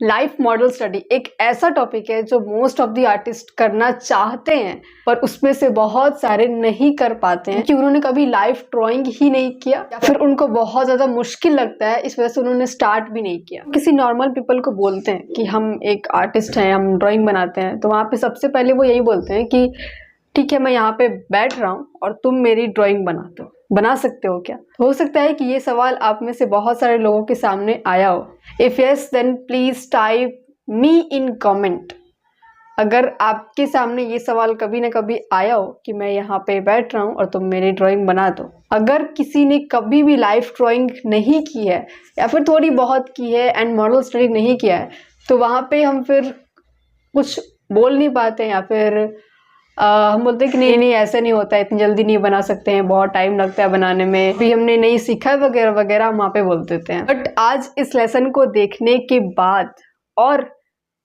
Life model study एक ऐसा topic है जो मोस्ट ऑफ द आर्टिस्ट करना चाहते हैं पर उसमें से बहुत सारे नहीं कर पाते हैं कि उन्होंने कभी लाइफ ड्राइंग ही नहीं किया या फिर उनको बहुत ज़्यादा मुश्किल लगता है, इस वजह से उन्होंने स्टार्ट भी नहीं किया। किसी नॉर्मल पीपल को बोलते हैं कि हम एक आर्टिस्ट हैं, हम ड्राइंग बनाते हैं, तो वहाँ पे सबसे पहले वो यही बोलते हैं कि ठीक है, मैं यहाँ पे बैठ रहा हूँ और तुम मेरी ड्राइंग बनाते हो, बना सकते हो क्या? हो सकता है कि ये सवाल आप में से बहुत सारे लोगों के सामने आया हो। If yes then please type me in comment. अगर आपके सामने ये सवाल कभी ना कभी आया हो कि मैं यहाँ पे बैठ रहा हूँ और तुम मेरी ड्राइंग बना दो। अगर किसी ने कभी भी लाइफ ड्राइंग नहीं की है या फिर थोड़ी बहुत की है एंड मॉडल स्टडी नहीं किया है, तो वहाँ पे हम फिर कुछ बोल नहीं पाते या फिर हम बोलते हैं कि नहीं ऐसे नहीं होता है, इतनी जल्दी नहीं बना सकते हैं, बहुत टाइम लगता है बनाने में, भी हमने नहीं सीखा वगैरह वगैरह हम वहाँ पे बोल देते हैं। बट आज इस लेसन को देखने के बाद और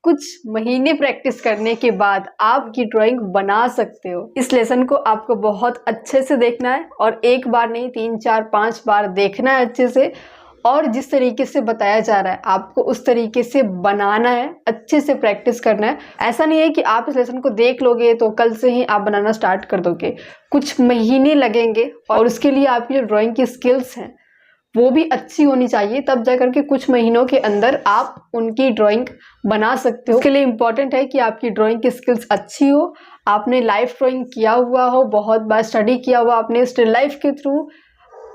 कुछ महीने प्रैक्टिस करने के बाद आपकी ड्राइंग बना सकते हो। इस लेसन को आपको बहुत अच्छे से देखना है और एक बार नहीं 3 4 5 बार देखना है अच्छे से, और जिस तरीके से बताया जा रहा है आपको उस तरीके से बनाना है, अच्छे से प्रैक्टिस करना है। ऐसा नहीं है कि आप इस लेसन को देख लोगे तो कल से ही आप बनाना स्टार्ट कर दोगे, कुछ महीने लगेंगे और उसके लिए आपकी जो ड्राइंग की स्किल्स हैं वो भी अच्छी होनी चाहिए, तब जाकर के कुछ महीनों के अंदर आप उनकी ड्राइंग बना सकते हो। उसके लिए इम्पॉर्टेंट है कि आपकी ड्राइंग की स्किल्स अच्छी हो, आपने लाइफ ड्राइंग किया हुआ हो, बहुत बार स्टडी किया हुआ, आपने स्टिल लाइफ के थ्रू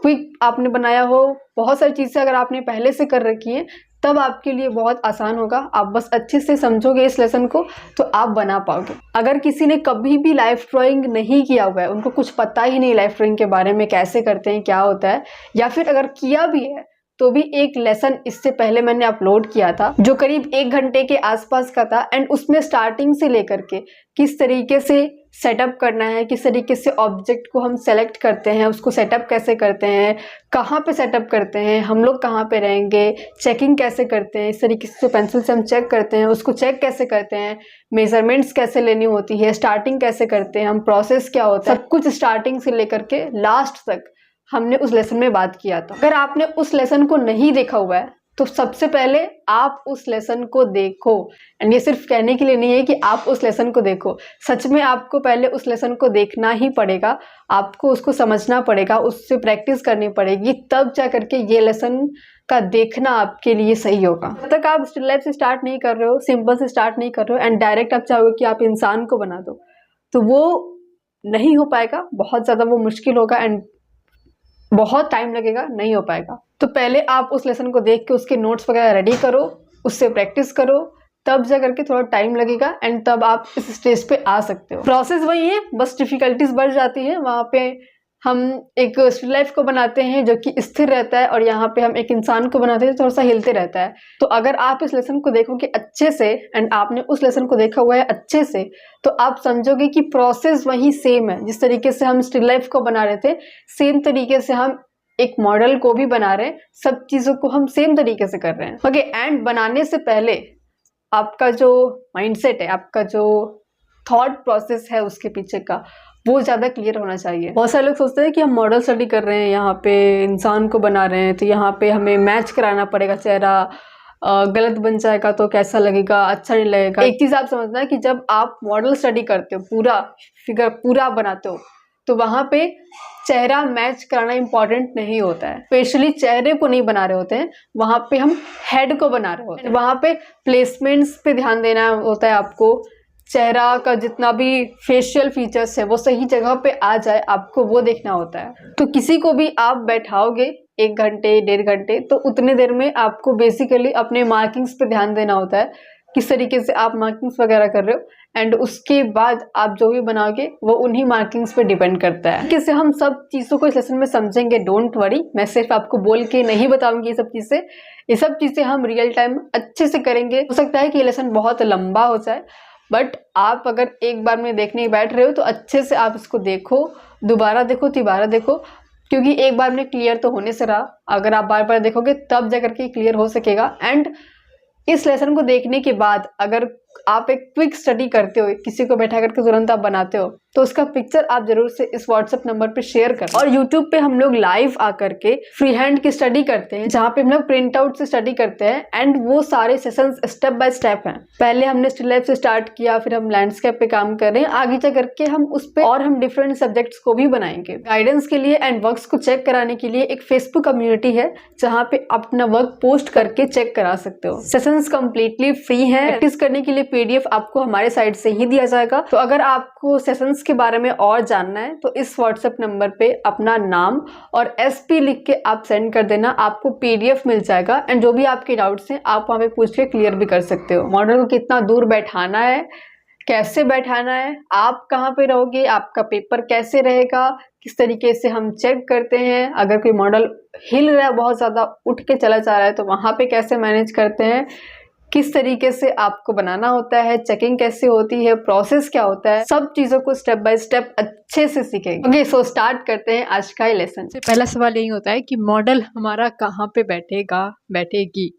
क्विक आपने बनाया हो, बहुत सारी चीज़ें अगर आपने पहले से कर रखी हैं तब आपके लिए बहुत आसान होगा। आप बस अच्छे से समझोगे इस लेसन को तो आप बना पाओगे। अगर किसी ने कभी भी लाइफ ड्राइंग नहीं किया हुआ है, उनको कुछ पता ही नहीं लाइफ ड्राइंग के बारे में, कैसे करते हैं, क्या होता है, या फिर अगर किया भी है तो भी एक लेसन इससे पहले मैंने अपलोड किया था जो करीब 1 घंटे के आसपास का था, एंड उसमें स्टार्टिंग से लेकर के किस तरीके से सेटअप करना है, किस तरीके से ऑब्जेक्ट को हम सेलेक्ट करते हैं, उसको सेटअप कैसे करते हैं, कहाँ पे सेटअप करते हैं, हम लोग कहाँ पे रहेंगे, चेकिंग कैसे करते हैं, इस तरीके से जो पेंसिल से हम चेक करते हैं उसको चेक कैसे करते हैं, मेजरमेंट्स कैसे लेनी होती है, स्टार्टिंग कैसे करते हैं हम, प्रोसेस क्या होता है, सब कुछ स्टार्टिंग से लेकर के लास्ट तक हमने उस लेसन में बात किया था। अगर आपने उस लेसन को नहीं देखा हुआ है तो सबसे पहले आप उस लेसन को देखो, एंड ये सिर्फ कहने के लिए नहीं है कि आप उस लेसन को देखो, सच में आपको पहले उस लेसन को देखना ही पड़ेगा, आपको उसको समझना पड़ेगा, उससे प्रैक्टिस करनी पड़ेगी, तब जा करके ये लेसन का देखना आपके लिए सही होगा। जब तक आप स्टिल लाइफ से स्टार्ट नहीं कर रहे हो, सिंपल से स्टार्ट नहीं कर रहे हो एंड डायरेक्ट आप चाहोगे कि आप इंसान को बना दो, तो वो नहीं हो पाएगा, बहुत ज़्यादा वो मुश्किल होगा एंड बहुत टाइम लगेगा, नहीं हो पाएगा। तो पहले आप उस लेसन को देख के उसके नोट्स वगैरह रेडी करो, उससे प्रैक्टिस करो, तब जा करके थोड़ा टाइम लगेगा एंड तब आप इस स्टेज पे आ सकते हो। प्रोसेस वही है, बस डिफिकल्टीज बढ़ जाती है। वहाँ पे हम एक स्टिल लाइफ को बनाते हैं जो कि स्थिर रहता है और यहाँ पे हम एक इंसान को बनाते हैं जो थोड़ा सा हिलते रहता है। तो अगर आप इस लेसन को देखोगे अच्छे से एंड आपने उस लेसन को देखा हुआ है अच्छे से, तो आप समझोगे कि प्रोसेस वही सेम है। जिस तरीके से हम स्टिल लाइफ को बना रहे थे, सेम तरीके से हम एक मॉडल को भी बना रहे हैं, सब चीज़ों को हम सेम तरीके से कर रहे हैं। ओके, एंड बनाने से पहले आपका जो माइंडसेट है, आपका जो थॉट प्रोसेस है उसके पीछे का, वो ज़्यादा क्लियर होना चाहिए। बहुत सारे लोग सोचते हैं कि हम मॉडल स्टडी कर रहे हैं, यहाँ पे इंसान को बना रहे हैं, तो यहाँ पे हमें मैच कराना पड़ेगा चेहरा, गलत बन जाएगा तो कैसा लगेगा, अच्छा नहीं लगेगा। एक चीज़ आप समझना है कि जब आप मॉडल स्टडी करते हो, पूरा फिगर पूरा बनाते हो, तो वहाँ पे चेहरा मैच कराना इंपॉर्टेंट नहीं होता है। स्पेशली चेहरे को नहीं बना रहे होते हैं, वहाँ पे हम हेड को बना रहे होते हैं। वहाँ पे प्लेसमेंट्स पे ध्यान देना होता है आपको, चेहरा का जितना भी फेशियल फीचर्स है वो सही जगह पे आ जाए, आपको वो देखना होता है। तो किसी को भी आप बैठाओगे 1 घंटे 1.5 घंटे, तो उतने देर में आपको बेसिकली अपने मार्किंग्स पे ध्यान देना होता है, किस तरीके से आप मार्किंग्स वगैरह कर रहे हो, एंड उसके बाद आप जो भी बनाओगे वो उन्हीं मार्किंग्स पे डिपेंड करता है। कैसे हम सब चीज़ों को इस लेसन में समझेंगे, डोंट वरी, मैं सिर्फ आपको बोल के नहीं बताऊंगी ये सब चीज़ें हम रियल टाइम अच्छे से करेंगे। हो सकता है कि ये लेसन बहुत लंबा हो जाए, बट आप अगर एक बार में देखने बैठ रहे हो तो अच्छे से आप इसको देखो, दोबारा देखो, तिबारा देखो, क्योंकि एक बार में क्लियर तो होने से रहा, अगर आप बार बार देखोगे तब जाकर के क्लियर हो सकेगा। एंड इस लेसन को देखने के बाद अगर आप एक क्विक स्टडी करते हो, किसी को बैठा करके तुरंत आप बनाते हो, तो उसका पिक्चर आप जरूर से इस व्हाट्सएप नंबर पे शेयर करें। और यूट्यूब पे हम लोग लाइव आकर के फ्री हैंड की स्टडी करते हैं, जहाँ पे हम लोग प्रिंट आउट से स्टडी करते हैं एंड वो सारे सेशंस स्टेप बाय स्टेप हैं। पहले हमने स्टिल लाइफ से स्टार्ट किया, फिर हम लैंडस्केप पे काम कर रहे हैं, आगे जा करके हम उस पे और हम डिफरेंट सब्जेक्ट्स को भी बनाएंगे। गाइडेंस के लिए एंड वर्क्स को चेक कराने के लिए एक फेसबुक कम्युनिटी है, जहाँ पे अपना वर्क पोस्ट करके चेक करा सकते हो। सेशंस कंप्लीटली फ्री हैं। प्रैक्टिस करने के लिए पीडीएफ आपको हमारे साइड से ही दिया जाएगा। तो अगर आपको सेशंस के बारे में और जानना है तो इस व्हाट्सएप नंबर पे अपना नाम और एसपी लिख के आप सेंड कर देना, आपको पीडीएफ मिल जाएगा एंड जो भी आपके डाउट्स हैं आप वहां पे पूछ के क्लियर भी कर सकते हो। मॉडल को कितना दूर बैठाना है, कैसे बैठाना है, आप कहाँ पे रहोगे, आपका पेपर कैसे रहेगा, किस तरीके से हम चेक करते हैं। अगर कोई मॉडल हिल रहा है, बहुत ज्यादा उठ के चला जा रहा है, तो वहां पे कैसे मैनेज करते हैं, किस तरीके से आपको बनाना होता है, चेकिंग कैसे होती है, प्रोसेस क्या होता है, सब चीजों को स्टेप बाय स्टेप अच्छे से सीखेंगे। ओके, सो स्टार्ट करते हैं आज का लेसन। पहला सवाल यही होता है कि मॉडल हमारा कहाँ पे बैठेगा, बैठेगी।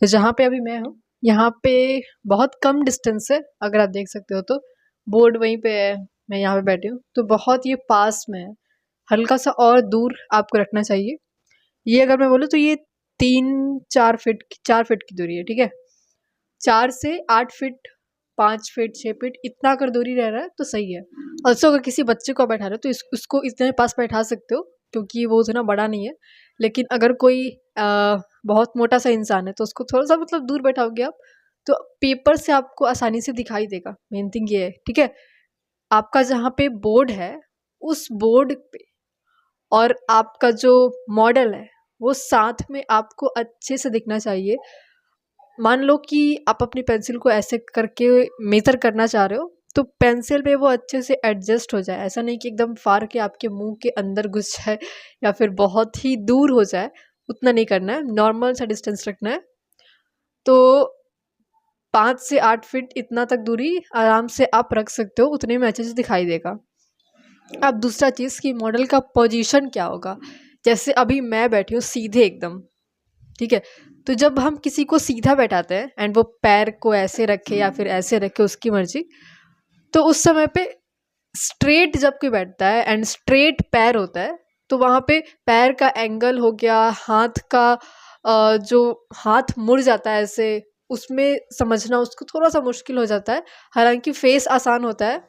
तो जहाँ पे अभी मैं हूँ, यहाँ पे बहुत कम डिस्टेंस है, अगर आप देख सकते हो तो बोर्ड वहीं पे है, मैं यहाँ पे बैठी हूँ, तो बहुत ये पास में है। हल्का सा और दूर आपको रखना चाहिए। ये अगर मैं बोलूँ तो ये 3-4 फीट की दूरी है, ठीक है। 4 से 8 फीट, 5 फीट, 6 फीट, इतना अगर दूरी रह रहा है तो सही है। ऑल्सो अगर किसी बच्चे को बैठा रहे हो तो उसको इतने पास बैठा सकते हो, क्योंकि वो उतना बड़ा नहीं है। लेकिन अगर कोई बहुत मोटा सा इंसान है तो उसको थोड़ा सा मतलब दूर बैठाओगे आप, तो पेपर से आपको आसानी से दिखाई देगा। मेन थिंग ये है, ठीक है। आपका जहाँ पे बोर्ड है, उस बोर्ड पे और आपका जो मॉडल है वो साथ में आपको अच्छे से दिखना चाहिए। मान लो कि आप अपनी पेंसिल को ऐसे करके मेजर करना चाह रहे हो, तो पेंसिल पे वो अच्छे से एडजस्ट हो जाए। ऐसा नहीं कि एकदम फाड़ के आपके मुंह के अंदर घुस जाए या फिर बहुत ही दूर हो जाए, उतना नहीं करना है, नॉर्मल सा डिस्टेंस रखना है। तो 5 से 8 फीट इतना तक दूरी आराम से आप रख सकते हो, उतने में अच्छे से दिखाई देगा। अब दूसरा चीज़ कि मॉडल का पोजीशन क्या होगा। जैसे अभी मैं बैठी हूँ सीधे एकदम, ठीक है। तो जब हम किसी को सीधा बैठाते हैं एंड वो पैर को ऐसे रखे या फिर ऐसे रखे, उसकी मर्जी, तो उस समय पे स्ट्रेट जब कोई बैठता है एंड स्ट्रेट पैर होता है, तो वहाँ पे पैर का एंगल हो गया, हाथ का जो हाथ मुड़ जाता है ऐसे, उसमें समझना उसको थोड़ा सा मुश्किल हो जाता है। हालांकि फेस आसान होता है।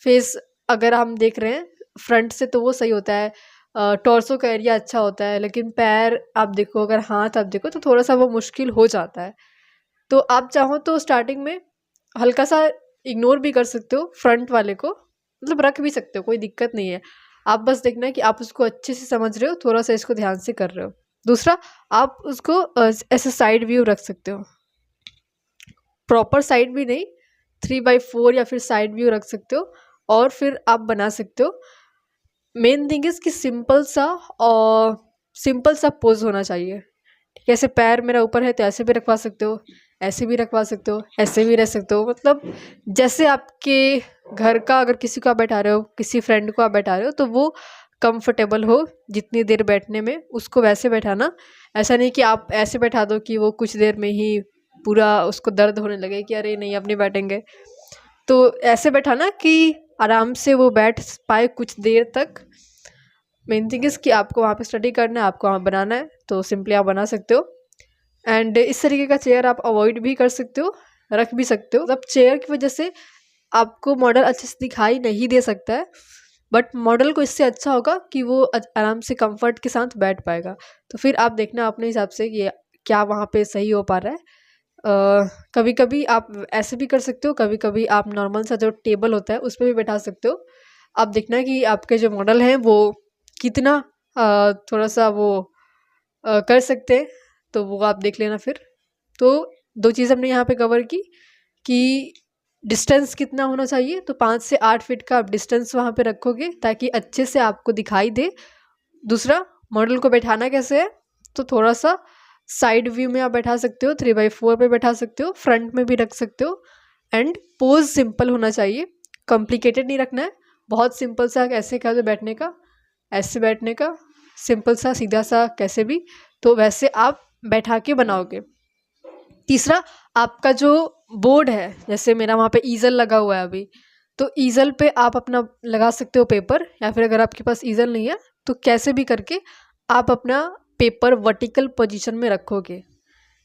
फेस अगर हम देख रहे हैं फ्रंट से तो वो सही होता है, टॉर्सो का एरिया अच्छा होता है, लेकिन पैर आप देखो, अगर हाथ आप देखो, तो थोड़ा सा वो मुश्किल हो जाता है। तो आप चाहो तो स्टार्टिंग में हल्का सा इग्नोर भी कर सकते हो फ्रंट वाले को, मतलब रख भी सकते हो, कोई दिक्कत नहीं है। आप बस देखना है कि आप उसको अच्छे से समझ रहे हो, थोड़ा सा इसको ध्यान से कर रहे हो। दूसरा, आप उसको ऐसे साइड व्यू रख सकते हो, प्रॉपर साइड भी नहीं, 3/4 या फिर साइड व्यू रख सकते हो, और फिर आप बना सकते हो। मेन थिंग इज कि सिंपल सा पोज होना चाहिए। ठीक है, ऐसे पैर मेरा ऊपर है तो ऐसे भी रखवा सकते हो, ऐसे भी रखवा सकते हो, ऐसे भी रह सकते हो, मतलब जैसे आपके घर का अगर किसी को आप बैठा रहे हो, किसी फ्रेंड को आप बैठा रहे हो, तो वो कंफर्टेबल हो जितनी देर बैठने में, उसको वैसे बैठाना। ऐसा नहीं कि आप ऐसे बैठा दो कि वो कुछ देर में ही पूरा उसको दर्द होने लगे कि अरे नहीं अब नहीं बैठेंगे। तो ऐसे बैठाना कि आराम से वो बैठ पाए कुछ देर तक। मेन थिंग इज़ कि आपको वहाँ पे स्टडी करना है, आपको वहाँ बनाना है, तो सिंपली आप बना सकते हो। एंड इस तरीके का चेयर आप अवॉइड भी कर सकते हो, रख भी सकते हो। मतलब चेयर की वजह से आपको मॉडल अच्छे से दिखाई नहीं दे सकता है, बट मॉडल को इससे अच्छा होगा कि वो आराम से कंफर्ट के साथ बैठ पाएगा। तो फिर आप देखना अपने हिसाब से कि क्या वहाँ पे सही हो पा रहा है। कभी कभी आप ऐसे भी कर सकते हो, कभी कभी आप नॉर्मल सा जो टेबल होता है उस पर भी बैठा सकते हो। आप देखना कि आपके जो मॉडल हैं वो कितना थोड़ा सा वो कर सकते हैं, तो वो आप देख लेना फिर। तो 2 चीज़ हमने यहाँ पे कवर की कि डिस्टेंस कितना होना चाहिए, तो 5 से 8 फीट का आप डिस्टेंस वहाँ पे रखोगे ताकि अच्छे से आपको दिखाई दे। दूसरा, मॉडल को बैठाना कैसे है, तो थोड़ा सा साइड व्यू में आप बैठा सकते हो, 3/4 पे बैठा सकते हो, फ्रंट में भी रख सकते हो। एंड पोज सिंपल होना चाहिए, कॉम्प्लिकेटेड नहीं रखना है, बहुत सिंपल सा कैसे कहा बैठने का, ऐसे बैठने का, सिंपल सा सीधा सा कैसे भी, तो वैसे आप बैठा के बनाओगे। तीसरा, आपका जो बोर्ड है, जैसे मेरा वहाँ पे ईजल लगा हुआ है अभी, तो ईजल पे आप अपना लगा सकते हो पेपर, या फिर अगर आपके पास ईजल नहीं है तो कैसे भी करके आप अपना पेपर वर्टिकल पोजीशन में रखोगे।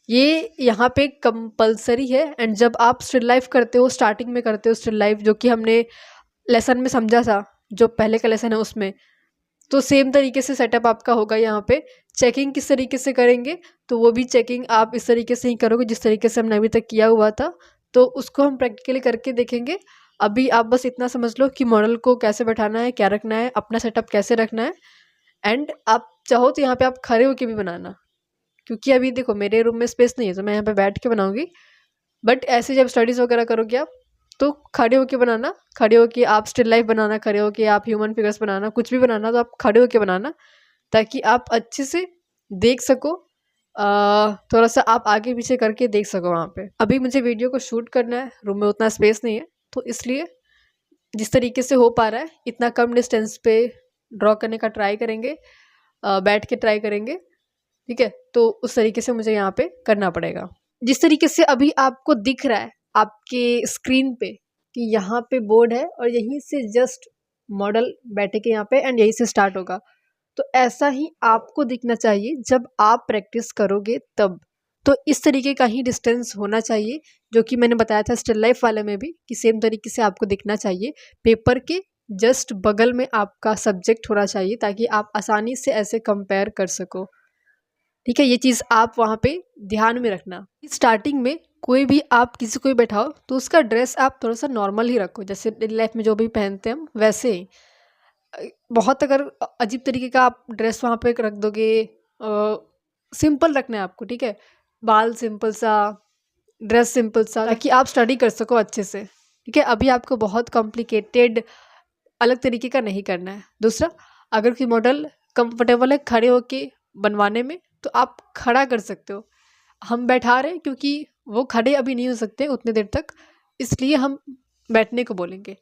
ये यहाँ पे कंपलसरी है। एंड जब आप स्टिल लाइफ करते हो, स्टार्टिंग में करते हो स्टिल लाइफ, जो कि हमने लेसन में समझा था, जो पहले का लेसन है उसमें, तो सेम तरीके से सेटअप आपका होगा। यहाँ पे चेकिंग किस तरीके से करेंगे, तो वो भी चेकिंग आप इस तरीके से ही करोगे जिस तरीके से हमने अभी तक किया हुआ था। तो उसको हम प्रैक्टिकली करके देखेंगे। अभी आप बस इतना समझ लो कि मॉडल को कैसे बैठाना है, क्या रखना है, अपना सेटअप कैसे रखना है। एंड आप चाहो तो यहाँ पे आप खड़े होके भी बनाना, क्योंकि अभी देखो मेरे रूम में स्पेस नहीं है तो मैं यहाँ पे बैठ के बनाऊंगी। बट ऐसे जब स्टडीज़ वगैरह करोगे आप, तो खड़े होके बनाना, खड़े होके आप स्टिल लाइफ बनाना, खड़े होके आप ह्यूमन फिगर्स बनाना, कुछ भी बनाना तो आप खड़े होके बनाना, ताकि आप अच्छे से देख सको। थोड़ा सा आप आगे पीछे करके देख सको वहाँ पे। अभी मुझे वीडियो को शूट करना है, रूम में उतना स्पेस नहीं है, तो इसलिए जिस तरीके से हो पा रहा है इतना कम डिस्टेंस पे ड्रॉ करने का ट्राई करेंगे, बैठ के ट्राई करेंगे, ठीक है। तो उस तरीके से मुझे यहाँ पे करना पड़ेगा। जिस तरीके से अभी आपको दिख रहा है आपके स्क्रीन पे कि यहाँ पे बोर्ड है और यहीं से जस्ट मॉडल बैठे के यहाँ पे एंड यहीं से स्टार्ट होगा, तो ऐसा ही आपको दिखना चाहिए जब आप प्रैक्टिस करोगे तब। तो इस तरीके का ही डिस्टेंस होना चाहिए, जो कि मैंने बताया था स्टिल लाइफ वाले में भी, कि सेम तरीके से आपको दिखना चाहिए। पेपर के जस्ट बगल में आपका सब्जेक्ट होना चाहिए, ताकि आप आसानी से ऐसे कंपेयर कर सको, ठीक है। ये चीज़ आप वहाँ पे ध्यान में रखना। स्टार्टिंग में कोई भी आप किसी को भी बैठाओ तो उसका ड्रेस आप थोड़ा सा नॉर्मल ही रखो, जैसे डेली लाइफ में जो भी पहनते हैं हम वैसे ही। बहुत अगर अजीब तरीके का आप ड्रेस वहाँ पे रख दोगे, सिंपल रखना है आपको, ठीक है। बाल सिंपल सा, ड्रेस सिंपल सा, ताकि आप स्टडी कर सको अच्छे से, ठीक है। अभी आपको बहुत कॉम्प्लिकेटेड अलग तरीके का नहीं करना है। दूसरा, अगर कोई मॉडल कंफर्टेबल है खड़े होके बनवाने में, तो आप खड़ा कर सकते हो। हम बैठा रहे हैं क्योंकि वो खड़े अभी नहीं हो सकते उतने देर तक, इसलिए हम बैठने को बोलेंगे।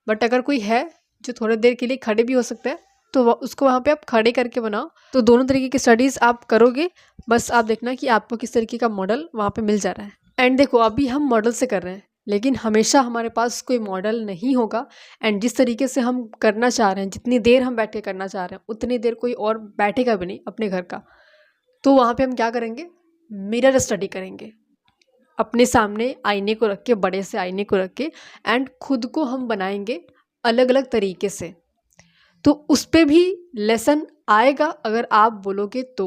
बट अगर कोई है जो थोड़ी देर के लिए खड़े भी हो सकता है, तो उसको वहाँ पे आप खड़े करके बनाओ। तो दोनों तरीके की स्टडीज़ आप करोगे, बस आप देखना कि आपको किस तरीके का मॉडल वहाँ पे मिल जा रहा है। एंड देखो अभी हम मॉडल से कर रहे हैं, लेकिन हमेशा हमारे पास कोई मॉडल नहीं होगा। एंड जिस तरीके से हम करना चाह रहे हैं, जितनी देर हम बैठ के करना चाह रहे हैं, उतनी देर कोई और बैठेगा भी नहीं अपने घर का। तो वहाँ पे हम क्या करेंगे, मिरर स्टडी करेंगे। अपने सामने आईने को रख के, बड़े से आईने को रख के, एंड खुद को हम बनाएंगे अलग अलग तरीके से। तो उस पर भी लेसन आएगा अगर आप बोलोगे तो।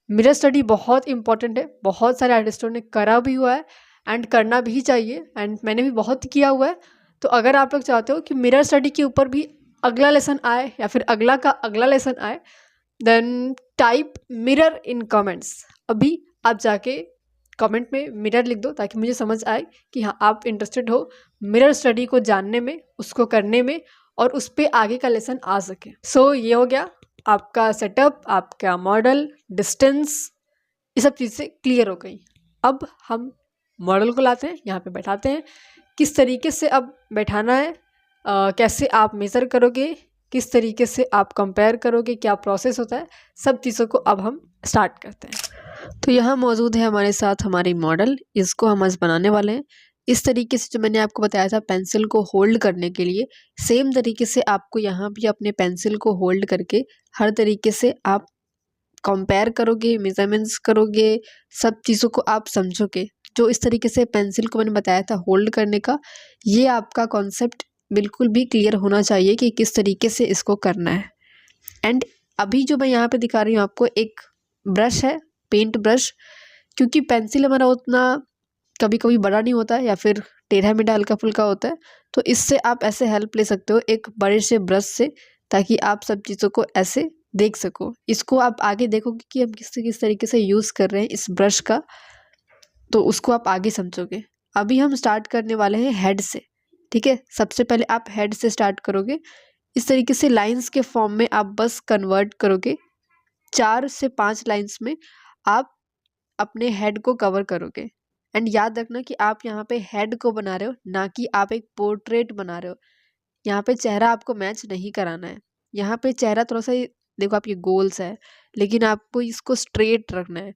मिरर स्टडी बहुत इंपॉर्टेंट है, बहुत सारे आर्टिस्टों ने करा भी हुआ है एंड करना भी चाहिए, एंड मैंने भी बहुत किया हुआ है। तो अगर आप लोग चाहते हो कि मिरर स्टडी के ऊपर भी अगला लेसन आए या फिर अगला का अगला लेसन आए, then type mirror in comments. अभी आप जाके कमेंट में मिरर लिख दो, ताकि मुझे समझ आए कि हाँ आप इंटरेस्टेड हो मिरर स्टडी को जानने में, उसको करने में, और उस पर आगे का लेसन आ सके। सो ये हो गया आपका सेटअप, आपका मॉडल, डिस्टेंस, ये सब चीज़ें क्लियर हो गई। अब हम मॉडल को लाते हैं, यहाँ पे बैठाते हैं। किस तरीके से अब बैठाना है, कैसे आप मेज़र करोगे, किस तरीके से आप कंपेयर करोगे, क्या प्रोसेस होता है, सब चीज़ों को अब हम स्टार्ट करते हैं। तो यहाँ मौजूद है हमारे साथ हमारी मॉडल, इसको हम आज बनाने वाले हैं। इस तरीके से जो मैंने आपको बताया था पेंसिल को होल्ड करने के लिए, सेम तरीके से आपको यहाँ भी अपने पेंसिल को होल्ड करके हर तरीके से आप कंपेयर करोगे, मेजरमेंट्स करोगे, सब चीज़ों को आप समझोगे। जो इस तरीके से पेंसिल को मैंने बताया था होल्ड करने का, ये आपका कॉन्सेप्ट बिल्कुल भी क्लियर होना चाहिए कि किस तरीके से इसको करना है। एंड अभी जो मैं यहाँ पे दिखा रही हूँ आपको, एक ब्रश है, पेंट ब्रश, क्योंकि पेंसिल हमारा उतना कभी कभी बड़ा नहीं होता है या फिर टेढ़ा मेढ़ा हल्का फुल्का होता है, तो इससे आप ऐसे हेल्प ले सकते हो एक बड़े से ब्रश से, ताकि आप सब चीज़ों को ऐसे देख सको। इसको आप आगे देखोगे कि हम किस तरीके से यूज़ कर रहे हैं इस ब्रश का, तो उसको आप आगे समझोगे। अभी हम स्टार्ट करने वाले हैं हेड से, ठीक है। सबसे पहले आप हेड से स्टार्ट करोगे। इस तरीके से लाइंस के फॉर्म में आप बस कन्वर्ट करोगे। 4 से 5 लाइंस में आप अपने हेड को कवर करोगे। एंड याद रखना कि आप यहाँ पे हेड को बना रहे हो, ना कि आप एक पोर्ट्रेट बना रहे हो। यहाँ पे चेहरा आपको मैच नहीं कराना है। यहाँ पे चेहरा थोड़ा सा, देखो आप ये गोल्स है, लेकिन आपको इसको स्ट्रेट रखना है।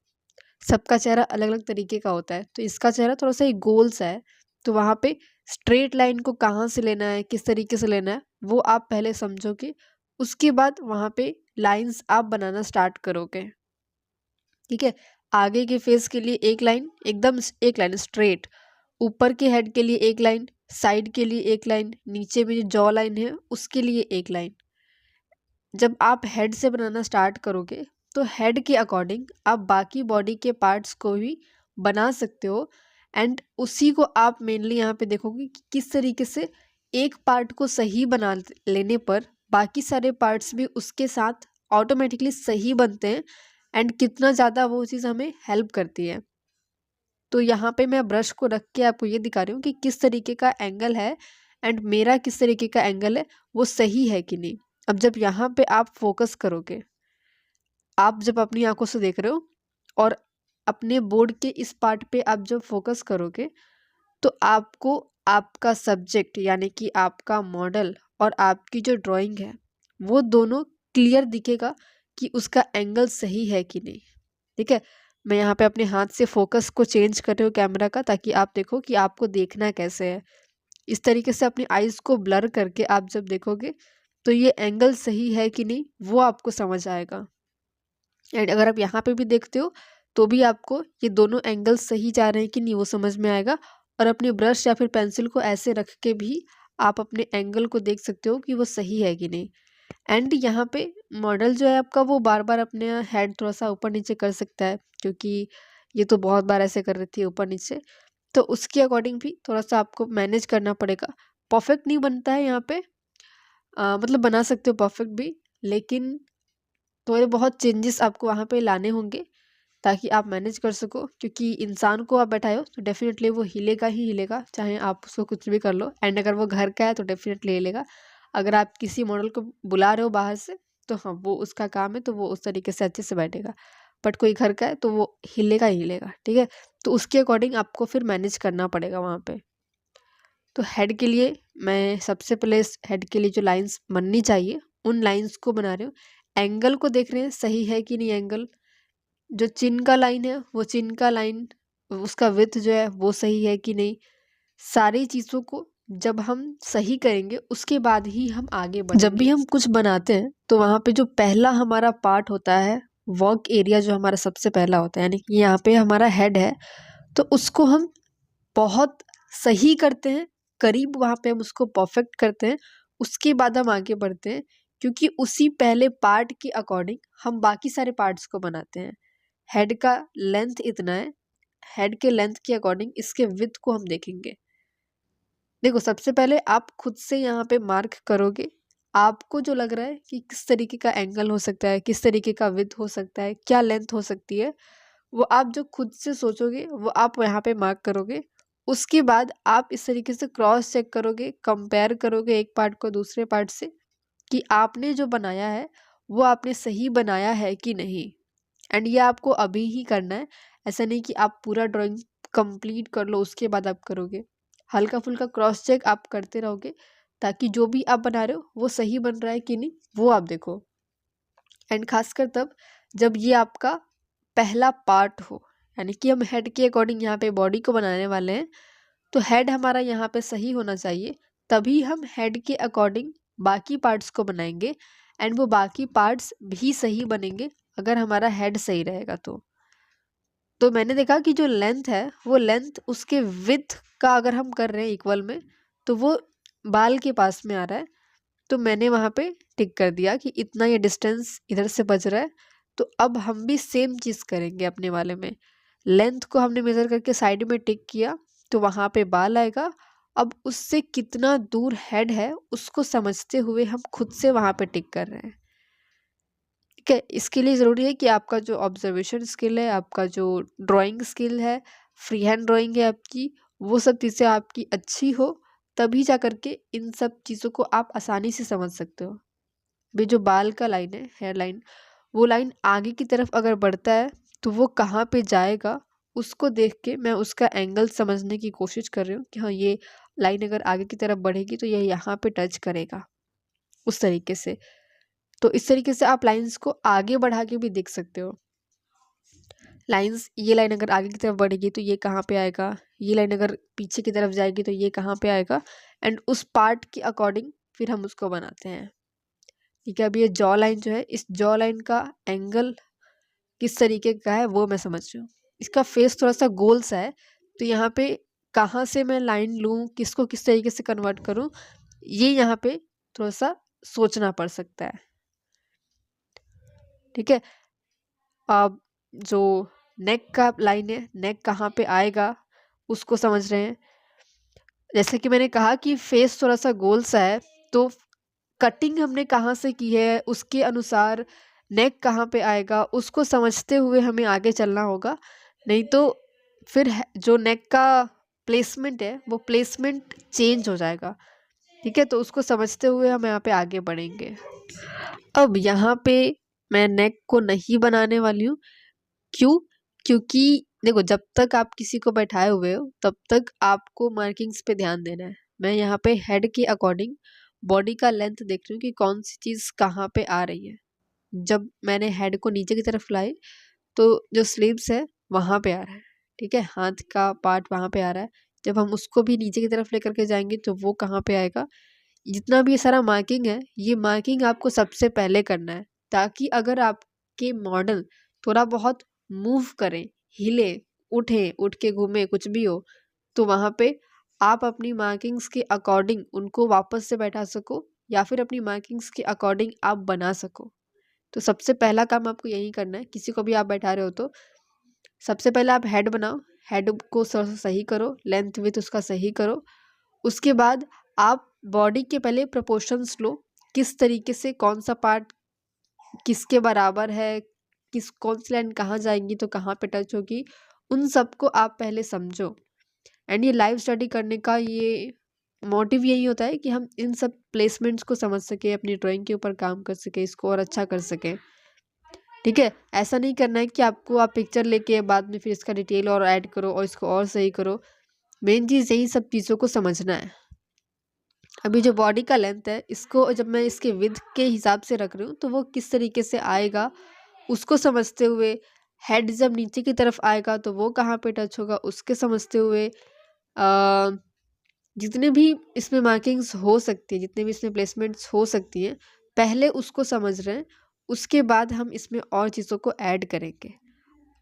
सबका चेहरा अलग अलग तरीके का होता है, तो इसका चेहरा थोड़ा सा ही गोल्स है, तो वहाँ पे स्ट्रेट लाइन को कहाँ से लेना है, किस तरीके से लेना है, वो आप पहले समझोगे। उसके बाद वहाँ पे लाइंस आप बनाना स्टार्ट करोगे। ठीक है, आगे के फेस के लिए एक लाइन, एकदम एक लाइन स्ट्रेट, ऊपर के हेड के लिए एक लाइन, साइड के लिए एक लाइन, नीचे में जो जॉ लाइन है उसके लिए एक लाइन। जब आप हेड से बनाना स्टार्ट करोगे तो हेड के अकॉर्डिंग आप बाकी बॉडी के पार्ट्स को भी बना सकते हो। एंड उसी को आप मेनली यहाँ पे देखोगे कि किस तरीके से एक पार्ट को सही बना लेने पर बाकी सारे पार्ट्स भी उसके साथ ऑटोमेटिकली सही बनते हैं, एंड कितना ज़्यादा वो चीज़ हमें हेल्प करती है। तो यहाँ पे मैं ब्रश को रख के आपको ये दिखा रही हूँ कि किस तरीके का एंगल है एंड मेरा किस तरीके का एंगल है, वो सही है कि नहीं। अब जब यहाँ पे आप फोकस करोगे, आप जब अपनी आंखों से देख रहे हो और अपने बोर्ड के इस पार्ट पे आप जब फोकस करोगे तो आपको आपका सब्जेक्ट यानी कि आपका मॉडल और आपकी जो ड्राइंग है वो दोनों क्लियर दिखेगा कि उसका एंगल सही है कि नहीं। ठीक है, मैं यहाँ पे अपने हाथ से फोकस को चेंज कर रही हूँ कैमरा का, ताकि आप देखो कि आपको देखना कैसे है। इस तरीके से अपनी आईज को ब्लर करके आप जब देखोगे तो ये एंगल सही है कि नहीं वो आपको समझ आएगा। एंड अगर आप यहाँ पे भी देखते हो तो भी आपको ये दोनों एंगल सही जा रहे हैं कि नहीं वो समझ में आएगा। और अपने ब्रश या फिर पेंसिल को ऐसे रख के भी आप अपने एंगल को देख सकते हो कि वो सही है कि नहीं। एंड यहाँ पे मॉडल जो है आपका वो बार बार अपने हेड थोड़ा सा ऊपर नीचे कर सकता है, क्योंकि ये तो बहुत बार ऐसे कर रही थी ऊपर नीचे, तो उसके अकॉर्डिंग भी थोड़ा सा आपको मैनेज करना पड़ेगा। परफेक्ट नहीं बनता है यहाँ पे, मतलब बना सकते हो परफेक्ट भी, लेकिन थोड़े बहुत चेंजेस आपको वहाँ पे लाने होंगे ताकि आप मैनेज कर सको। क्योंकि इंसान को आप बैठाए हो तो डेफिनेटली वो हिलेगा ही हिलेगा, चाहे आप उसको कुछ भी कर लो। एंड अगर वो घर का है तो डेफिनेटली हिलेगा। अगर आप किसी मॉडल को बुला रहे हो बाहर से तो हाँ वो उसका काम है, तो वो उस तरीके से अच्छे से बैठेगा। बट कोई घर का है तो वो हिलेगा ही हिलेगा। ठीक है, तो उसके अकॉर्डिंग आपको फिर मैनेज करना पड़ेगा वहाँ पे। तो हेड के लिए मैं सबसे पहले इस हेड के लिए जो लाइंस बननी चाहिए उन लाइंस को बना रही हूँ। एंगल को देख रहे हैं सही है कि नहीं एंगल। जो चिन का लाइन है वो चिन का लाइन, उसका विड्थ जो है वो सही है कि नहीं। सारी चीज़ों को जब हम सही करेंगे उसके बाद ही हम आगे बढ़ेंगे। जब भी हम कुछ बनाते हैं तो वहाँ पे जो पहला हमारा पार्ट होता है, वर्क एरिया जो हमारा सबसे पहला होता है, यानी कि यहाँ पे हमारा हेड है, तो उसको हम बहुत सही करते हैं, करीब वहाँ पे हम उसको परफेक्ट करते हैं। उसके बाद हम आगे बढ़ते हैं, क्योंकि उसी पहले पार्ट के अकॉर्डिंग हम बाकी सारे पार्ट्स को बनाते हैं। हेड का लेंथ इतना है, हेड के लेंथ के अकॉर्डिंग इसके विड्थ को हम देखेंगे। देखो सबसे पहले आप खुद से यहाँ पे मार्क करोगे, आपको जो लग रहा है कि किस तरीके का एंगल हो सकता है, किस तरीके का विड्थ हो सकता है, क्या लेंथ हो सकती है, वो आप जो खुद से सोचोगे वो आप यहाँ पे मार्क करोगे। उसके बाद आप इस तरीके से क्रॉस चेक करोगे, कंपेयर करोगे एक पार्ट को दूसरे पार्ट से कि आपने जो बनाया है वो आपने सही बनाया है कि नहीं। एंड ये आपको अभी ही करना है, ऐसा नहीं कि आप पूरा ड्राइंग कंप्लीट कर लो उसके बाद आप करोगे। हल्का फुल्का क्रॉस चेक आप करते रहोगे ताकि जो भी आप बना रहे हो वो सही बन रहा है कि नहीं वो आप देखो। एंड खासकर तब जब ये आपका पहला पार्ट हो, यानी कि हम हेड के अकॉर्डिंग यहाँ पे बॉडी को बनाने वाले हैं, तो हेड हमारा यहाँ पे सही होना चाहिए, तभी हम हेड के अकॉर्डिंग बाकी पार्ट्स को बनाएंगे। एंड वो बाकी पार्ट्स भी सही बनेंगे अगर हमारा हेड सही रहेगा तो मैंने देखा कि जो लेंथ है वो लेंथ उसके विड्थ का अगर हम कर रहे हैं इक्वल में तो वो बाल के पास में आ रहा है, तो मैंने वहाँ पे टिक कर दिया कि इतना ये डिस्टेंस इधर से बच रहा है। तो अब हम भी सेम चीज़ करेंगे अपने वाले में। लेंथ को हमने मेज़र करके साइड में टिक किया तो वहाँ पे बाल आएगा। अब उससे कितना दूर हेड है उसको समझते हुए हम खुद से वहाँ पे टिक कर रहे हैं। ठीक है, इसके लिए ज़रूरी है कि आपका जो ऑब्जर्वेशन स्किल है, आपका जो ड्राइंग स्किल है, फ्री हैंड ड्राइंग है आपकी, वो सब चीज़ें आपकी अच्छी हो, तभी जा करके इन सब चीज़ों को आप आसानी से समझ सकते हो। भी जो बाल का लाइन है, हेयर लाइन, वो लाइन आगे की तरफ अगर बढ़ता है तो वो कहाँ पे जाएगा उसको देख के मैं उसका एंगल समझने की कोशिश कर रही हूँ कि हाँ ये लाइन अगर आगे की तरफ बढ़ेगी तो ये यहाँ पे टच करेगा, उस तरीके से। तो इस तरीके से आप लाइंस को आगे बढ़ा के भी देख सकते हो। लाइंस, ये लाइन अगर आगे की तरफ बढ़ेगी तो ये कहाँ पे आएगा, ये लाइन अगर पीछे की तरफ जाएगी तो ये कहाँ पे आएगा, एंड उस पार्ट के अकॉर्डिंग फिर हम उसको बनाते हैं। ठीक है, अब ये जॉ लाइन जो है, इस जॉ लाइन का एंगल किस तरीके का है वो मैं समझ रही हूँ। इसका फेस थोड़ा सा गोल सा है, तो यहाँ पे कहाँ से मैं लाइन लूँ, किसको किस तरीके से कन्वर्ट करूँ, ये यहाँ पे थोड़ा सा सोचना पड़ सकता है। ठीक है, अब जो नेक का लाइन है, नेक कहाँ पे आएगा उसको समझ रहे हैं। जैसे कि मैंने कहा कि फेस थोड़ा सा गोल सा है, तो कटिंग हमने कहाँ से की है उसके अनुसार नेक कहाँ पे आएगा उसको समझते हुए हमें आगे चलना होगा, नहीं तो फिर जो नेक का प्लेसमेंट है वो प्लेसमेंट चेंज हो जाएगा। ठीक है, तो उसको समझते हुए हम यहाँ पे आगे बढ़ेंगे। अब यहाँ पे मैं नेक को नहीं बनाने वाली हूँ। क्यों? क्योंकि देखो, जब तक आप किसी को बैठाए हुए हो तब तक आपको मार्किंग्स पे ध्यान देना है। मैं यहाँ पे हेड के अकॉर्डिंग बॉडी का लेंथ देख रही हूँ कि कौन सी चीज़ कहाँ पे आ रही है। जब मैंने हेड को नीचे की तरफ लाई तो जो स्लीव्स है वहाँ पे आ रहा है। ठीक है, हाथ का पार्ट वहाँ पे आ रहा है। जब हम उसको भी नीचे की तरफ लेकर के जाएंगे तो वो कहाँ पे आएगा। जितना भी ये सारा मार्किंग है, ये मार्किंग आपको सबसे पहले करना है, ताकि अगर आपके मॉडल थोड़ा बहुत मूव करें, हिले, उठे, उठ के घूमे, कुछ भी हो, तो वहाँ पे आप अपनी मार्किंग्स के अकॉर्डिंग उनको वापस से बैठा सको, या फिर अपनी मार्किंग्स के अकॉर्डिंग आप बना सको। तो सबसे पहला काम आपको यही करना है। किसी को भी आप बैठा रहे हो तो सबसे पहले आप हेड बनाओ, हेड को सही करो, लेंथ विथ उसका सही करो। उसके बाद आप बॉडी के पहले प्रोपोर्शंस लो, किस तरीके से कौन सा पार्ट किसके बराबर है, किस कौन सी लाइन कहाँ जाएंगी तो कहाँ पे टच होगी, उन सबको आप पहले समझो। एंड ये लाइव स्टडी करने का ये मोटिव यही होता है कि हम इन सब प्लेसमेंट्स को समझ सके, अपनी ड्राइंग के ऊपर काम कर सके, इसको और अच्छा कर सकें। ठीक है, ऐसा नहीं करना है कि आप पिक्चर लेके बाद में फिर इसका डिटेल और ऐड करो और इसको और सही करो। मेन चीज़ यही सब चीज़ों को समझना है। अभी जो बॉडी का लेंथ है, इसको जब मैं इसके विड्थ के हिसाब से रख रही हूँ तो वो किस तरीके से आएगा उसको समझते हुए, हेड जब नीचे की तरफ आएगा तो वो कहाँ पे टच होगा उसके समझते हुए, जितने भी इसमें मार्किंग्स हो सकती है, जितने भी इसमें प्लेसमेंट्स हो सकती हैं, पहले उसको समझ रहे हैं। उसके बाद हम इसमें और चीज़ों को ऐड करेंगे।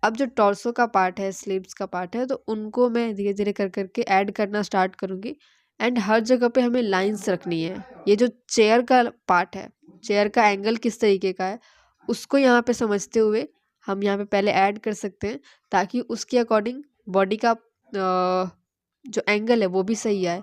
अब जो टॉर्सो का पार्ट है, स्लीव्स का पार्ट है, तो उनको मैं धीरे धीरे कर करके ऐड करना स्टार्ट करूँगी। एंड हर जगह पे हमें लाइंस रखनी है। ये जो चेयर का पार्ट है, चेयर का एंगल किस तरीके का है उसको यहाँ पे समझते हुए हम यहाँ पे पहले ऐड कर सकते हैं, ताकि उसके अकॉर्डिंग बॉडी का जो एंगल है वो भी सही आए।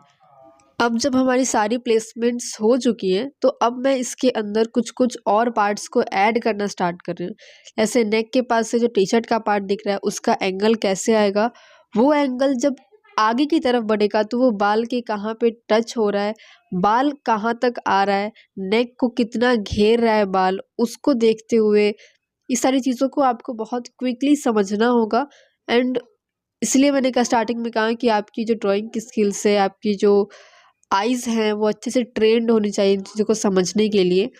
अब जब हमारी सारी प्लेसमेंट्स हो चुकी हैं तो अब मैं इसके अंदर कुछ कुछ और पार्ट्स को ऐड करना स्टार्ट कर रही हूँ। ऐसे नेक के पास से जो टी शर्ट का पार्ट दिख रहा है उसका एंगल कैसे आएगा, वो एंगल जब आगे की तरफ बढ़ेगा तो वो बाल के कहाँ पे टच हो रहा है, बाल कहाँ तक आ रहा है, नेक को कितना घेर रहा है बाल, उसको देखते हुए इस सारी चीज़ों को आपको बहुत क्विकली समझना होगा। एंड इसलिए मैंने कहा स्टार्टिंग में कहा कि आपकी जो ड्राइंग की स्किल्स है, आपकी जो आइज़ हैं, वो अच्छे से ट्रेंड होनी चाहिए इन चीज़ों को समझने के लिए।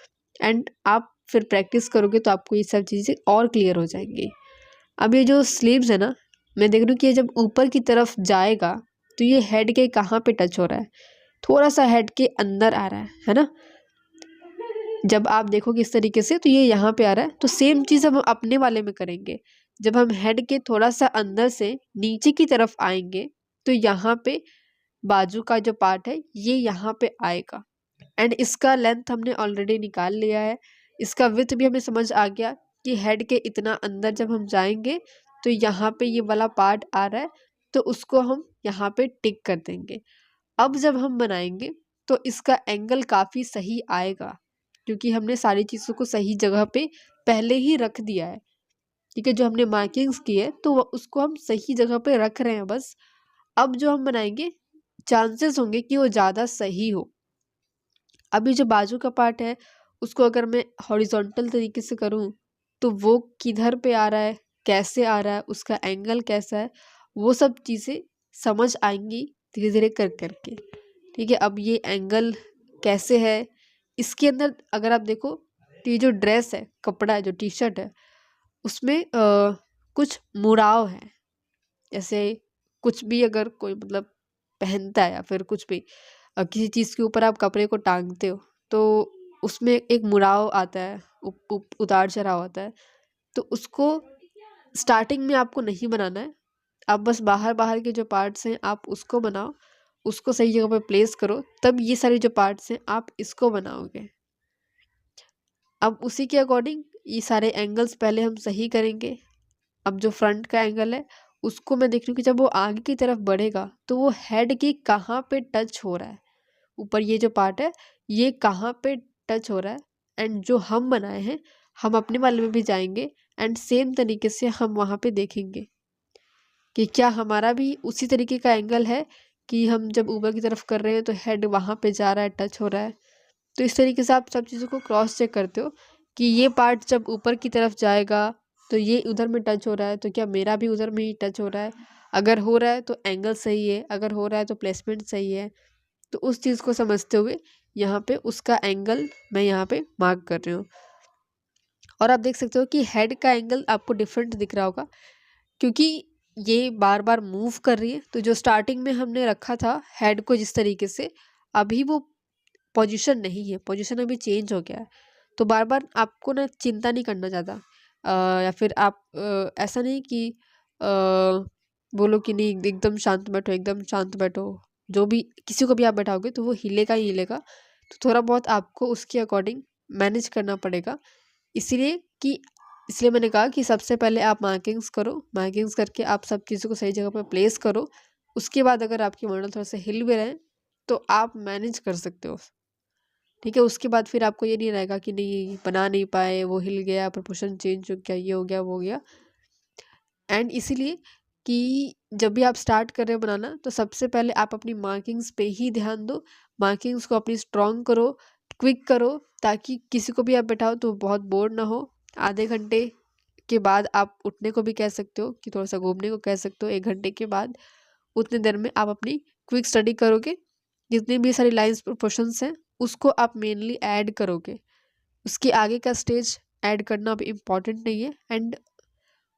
एंड आप फिर प्रैक्टिस करोगे तो आपको ये सब चीज़ें और क्लियर हो जाएंगी। अब ये जो स्लीव्स है ना, मैं देख रही हूँ कि ये जब ऊपर की तरफ जाएगा तो ये हेड के कहाँ पे टच हो रहा है, थोड़ा सा हेड के अंदर आ रहा है ना। जब आप देखोगे इस तरीके से तो ये यहाँ पे आ रहा है। तो सेम चीज़ हम अपने वाले में करेंगे। जब हम हेड के थोड़ा सा अंदर से नीचे की तरफ आएंगे तो यहाँ पे बाजू का जो पार्ट है ये यहाँ पे आएगा। एंड इसका लेंथ हमने ऑलरेडी निकाल लिया है, इसका विड्थ भी हमें समझ आ गया कि हेड के इतना अंदर जब हम जाएंगे तो यहाँ पे ये वाला पार्ट आ रहा है, तो उसको हम यहाँ पे टिक कर देंगे। अब जब हम बनाएंगे तो इसका एंगल काफ़ी सही आएगा, क्योंकि हमने सारी चीज़ों को सही जगह पे पहले ही रख दिया है। ठीक है, जो हमने मार्किंग्स की है तो उसको हम सही जगह पे रख रहे हैं बस। अब जो हम बनाएंगे चांसेस होंगे कि वो ज़्यादा सही हो। अभी जो बाजू का पार्ट है उसको अगर मैं हॉरिजॉन्टल तरीके से करूँ तो वो किधर पे आ रहा है, कैसे आ रहा है, उसका एंगल कैसा है, वो सब चीज़ें समझ आएंगी धीरे धीरे कर करके। ठीक है, अब ये एंगल कैसे है, इसके अंदर अगर आप देखो तो ये जो ड्रेस है, कपड़ा है, जो टी शर्ट है, उसमें कुछ मुड़ाव है। जैसे कुछ भी अगर कोई मतलब पहनता है या फिर कुछ भी किसी चीज़ के ऊपर आप कपड़े को टांगते हो तो उसमें एक मुड़ाव आता है, उतार चढ़ाव आता है। तो उसको स्टार्टिंग में आपको नहीं बनाना है। आप बस बाहर बाहर के जो पार्ट्स हैं आप उसको बनाओ, उसको सही जगह पे प्लेस करो, तब ये सारे जो पार्ट्स हैं आप इसको बनाओगे। अब उसी के अकॉर्डिंग ये सारे एंगल्स पहले हम सही करेंगे। अब जो फ्रंट का एंगल है उसको मैं देख रही हूँ कि जब वो आगे की तरफ बढ़ेगा तो वो हेड की कहाँ पे टच हो रहा है, ऊपर ये जो पार्ट है ये कहाँ पे टच हो रहा है। एंड जो हम बनाए हैं हम अपने वाले में भी जाएंगे एंड सेम तरीके से हम वहाँ पे देखेंगे कि क्या हमारा भी उसी तरीके का एंगल है कि हम जब ऊपर की तरफ कर रहे हैं तो हेड वहाँ पे जा रहा है, टच हो रहा है। तो इस तरीके से आप सब चीज़ों को क्रॉस चेक करते हो कि ये पार्ट जब ऊपर की तरफ जाएगा तो ये उधर में टच हो रहा है, तो क्या मेरा भी उधर में ही टच हो रहा है। अगर हो रहा है तो एंगल सही है, अगर हो रहा है तो प्लेसमेंट सही है। तो उस चीज़ को समझते हुए यहाँ पे उसका एंगल मैं यहाँ पे मार्क कर रही हूँ। और आप देख सकते हो कि हेड का एंगल आपको डिफरेंट दिख रहा होगा क्योंकि ये बार बार मूव कर रही है। तो जो स्टार्टिंग में हमने रखा था हेड को जिस तरीके से, अभी वो पोजीशन नहीं है, पोजीशन अभी चेंज हो गया है। तो बार बार आपको ना चिंता नहीं करना ज़्यादा, या फिर आप ऐसा नहीं कि बोलो कि नहीं एकदम शांत बैठो, एकदम शांत बैठो। जो भी किसी को भी आप बैठाओगे तो वो हिलेगा ही हिलेगा। तो थोड़ा बहुत आपको उसके अकॉर्डिंग मैनेज करना पड़ेगा। इसलिए मैंने कहा कि सबसे पहले आप मार्किंग्स करो, मार्किंग्स करके आप सब चीज़ों को सही जगह पर प्लेस करो। उसके बाद अगर आपकी मॉडल थोड़ा सा हिल भी रहे हैं तो आप मैनेज कर सकते हो, ठीक है। उसके बाद फिर आपको ये नहीं रहेगा कि नहीं बना नहीं पाए, वो हिल गया, प्रपोर्शन चेंज हो गया, ये हो गया वो हो गया। एंड इसीलिए कि जब भी आप स्टार्ट कर रहे हो बनाना तो सबसे पहले आप अपनी मार्किंग्स पे ही ध्यान दो। मार्किंग्स को अपनी स्ट्रॉन्ग करो, क्विक करो, ताकि किसी को भी आप बैठाओ तो बहुत बोर ना हो। आधे घंटे के बाद आप उठने को भी कह सकते हो कि थोड़ा सा घूमने को कह सकते हो। 1 घंटे के बाद उतने देर में आप अपनी क्विक स्टडी करोगे। जितनी भी सारी लाइन्स प्रोपोर्शंस हैं उसको आप मेनली ऐड करोगे। उसके आगे का स्टेज ऐड करना अब इम्पॉर्टेंट नहीं है एंड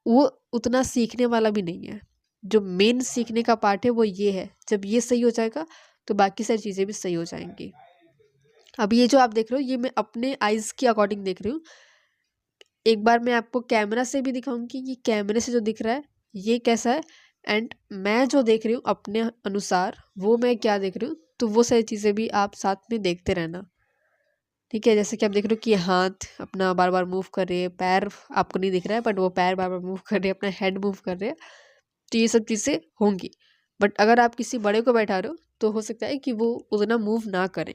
वो उतना सीखने वाला भी नहीं है। जो मेन सीखने का पार्ट है वो ये है, जब ये सही हो जाएगा तो बाकी सारी चीज़ें भी सही हो जाएंगी। अब ये जो आप देख रहे हो ये मैं अपने आइज़ के अकॉर्डिंग देख रही हूँ। एक बार मैं आपको कैमरा से भी दिखाऊंगी कि कैमरे से जो दिख रहा है ये कैसा है, एंड मैं जो देख रही हूँ अपने अनुसार वो मैं क्या देख रही हूँ। तो वो सारी चीज़ें भी आप साथ में देखते रहना, ठीक है। जैसे कि आप देख रहे हो कि हाथ अपना बार बार मूव कर रहे हैं, पैर आपको नहीं दिख रहा है बट वो पैर बार बार मूव कर रहे हैं, अपना हेड मूव कर रहे हैं। तो ये सब चीज़ें होंगी। बट अगर आप किसी बड़े को बैठा रहे हो तो हो सकता है कि वो उतना मूव ना करें,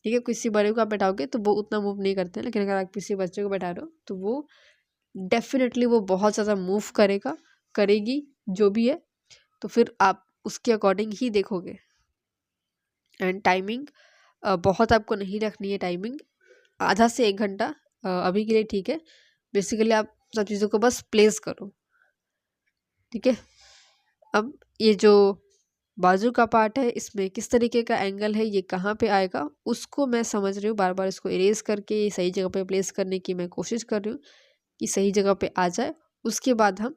ठीक है। किसी बड़े को आप बैठाओगे तो वो उतना मूव नहीं करते हैं, लेकिन अगर आप किसी बच्चे को बैठा रहे हो तो वो डेफिनेटली वो बहुत ज़्यादा मूव करेगा, करेगी जो भी है। तो फिर आप उसके अकॉर्डिंग ही देखोगे। एंड टाइमिंग बहुत आपको नहीं रखनी है, टाइमिंग आधा से 1 घंटा अभी के लिए ठीक है। बेसिकली आप सब चीज़ों को बस प्लेस करो, ठीक है। अब ये जो बाजू का पार्ट है इसमें किस तरीके का एंगल है, ये कहाँ पे आएगा, उसको मैं समझ रही हूँ। बार बार इसको इरेज करके सही जगह पे प्लेस करने की मैं कोशिश कर रही हूँ कि सही जगह पे आ जाए। उसके बाद हम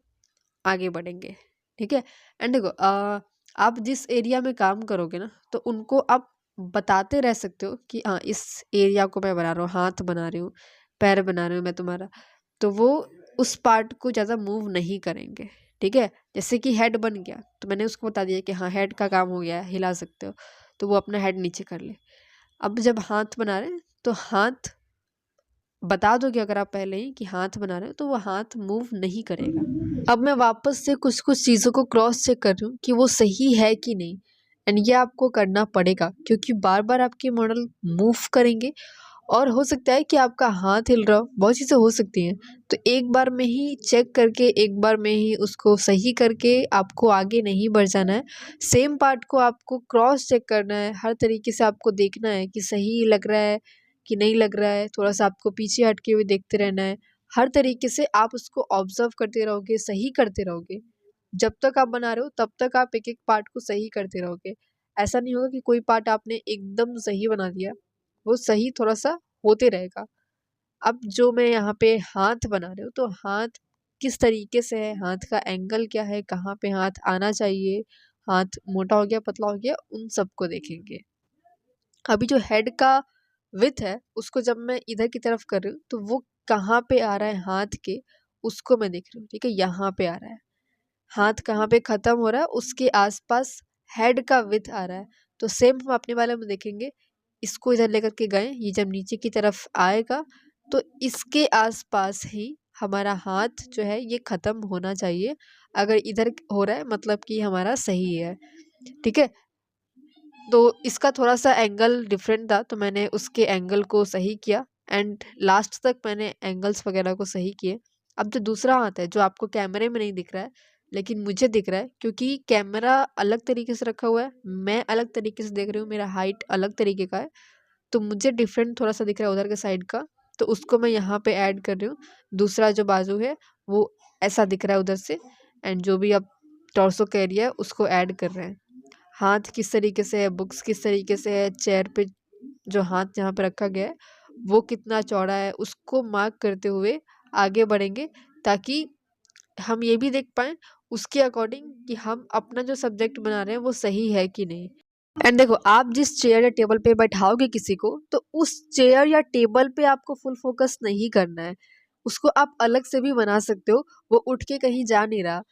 आगे बढ़ेंगे, ठीक है। एंड देखो आप जिस एरिया में काम करोगे ना तो उनको आप बताते रह सकते हो कि हाँ इस एरिया को मैं बना रहा हूँ, हाथ बना रही हूँ, पैर बना रही हूँ मैं तुम्हारा। तो वो उस पार्ट को ज़्यादा मूव नहीं करेंगे, ठीक है। जैसे कि हेड बन गया तो मैंने उसको बता दिया कि हाँ हेड का काम हो गया है, हिला सकते हो। तो वो अपना हेड नीचे कर ले। अब जब हाथ बना रहे हैं तो हाथ बता दोगे अगर आप पहले ही कि हाथ बना रहे हो तो वो हाथ मूव नहीं करेगा। अब मैं वापस से कुछ कुछ चीज़ों को क्रॉस चेक कर रही हूँ कि वो सही है कि नहीं। एंड ये आपको करना पड़ेगा क्योंकि बार बार आपके मॉडल मूव करेंगे और हो सकता है कि आपका हाथ हिल रहा हो, बहुत चीज़ें हो सकती हैं। तो एक बार में ही चेक करके, एक बार में ही उसको सही करके आपको आगे नहीं बढ़ जाना है। सेम पार्ट को आपको क्रॉस चेक करना है, हर तरीके से आपको देखना है कि सही लग रहा है कि नहीं लग रहा है। थोड़ा सा आपको पीछे हटके हुए देखते रहना है। हर तरीके से आप उसको ऑब्जर्व करते रहोगे, सही करते रहोगे। जब तक आप बना रहे हो तब तक आप एक एक पार्ट को सही करते रहोगे। ऐसा नहीं होगा कि कोई पार्ट आपने एकदम सही बना दिया, वो सही थोड़ा सा होते रहेगा। अब जो मैं यहाँ पे हाथ बना रही हूँ तो हाथ किस तरीके से है, हाथ का एंगल क्या है, कहाँ पे हाथ आना चाहिए, हाथ मोटा हो गया पतला हो गया, उन सबको देखेंगे। अभी जो हेड का विथ है उसको जब मैं इधर की तरफ कर रही हूँ तो वो कहाँ पे आ रहा है हाथ के, उसको मैं देख रही हूँ। ठीक है, यहाँ पे आ रहा है हाथ, कहाँ पे ख़त्म हो रहा है उसके आसपास हेड का विथ आ रहा है। तो सेम हम अपने वाले में देखेंगे, इसको इधर लेकर के गए, ये जब नीचे की तरफ आएगा तो इसके आसपास ही हमारा हाथ जो है ये ख़त्म होना चाहिए। अगर इधर हो रहा है मतलब कि हमारा सही है। ठीक है, तो इसका थोड़ा सा एंगल डिफरेंट था तो मैंने उसके एंगल को सही किया एंड लास्ट तक मैंने एंगल्स वगैरह को सही किए। अब जो दूसरा हाथ है जो आपको कैमरे में नहीं दिख रहा है लेकिन मुझे दिख रहा है, क्योंकि कैमरा अलग तरीके से रखा हुआ है, मैं अलग तरीके से देख रही हूँ, मेरा हाइट अलग तरीके का है, तो मुझे डिफरेंट थोड़ा सा दिख रहा है उधर के साइड का, तो उसको मैं यहाँ पे ऐड कर रही हूँ। दूसरा जो बाजू है वो ऐसा दिख रहा है उधर से, एंड जो भी अब टॉर्सो का एरिया है उसको ऐड कर रहे हैं। हाथ किस तरीके से है, बुक्स किस तरीके से है, चेयर पे जो हाथ जहाँ पे रखा गया है वो कितना चौड़ा है, उसको मार्क करते हुए आगे बढ़ेंगे ताकि हम ये भी देख पाएँ उसके अकॉर्डिंग कि हम अपना जो सब्जेक्ट बना रहे हैं वो सही है कि नहीं। एंड देखो, आप जिस चेयर या टेबल पे बैठाओगे किसी को तो उस चेयर या टेबल पे आपको फुल फोकस नहीं करना है, उसको आप अलग से भी बना सकते हो, वो उठ के कहीं जा नहीं रहा।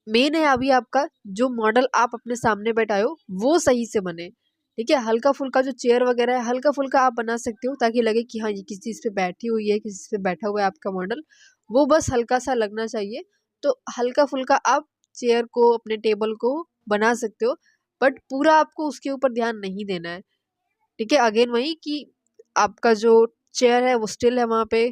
मेन है अभी आपका जो मॉडल आप अपने सामने बैठाए हो वो सही से बने। ठीक है, हल्का फुल्का जो चेयर वगैरह है हल्का फुल्का आप बना सकते हो ताकि लगे कि हाँ ये किसी चीज़ पे बैठी हुई है, किसी चीज़ पे बैठा हुआ है आपका मॉडल, वो बस हल्का सा लगना चाहिए। तो हल्का फुल्का आप चेयर को, अपने टेबल को बना सकते हो, बट पूरा आपको उसके ऊपर ध्यान नहीं देना है। ठीक है, अगेन वही कि आपका जो चेयर है वो स्टिल है वहाँ पे,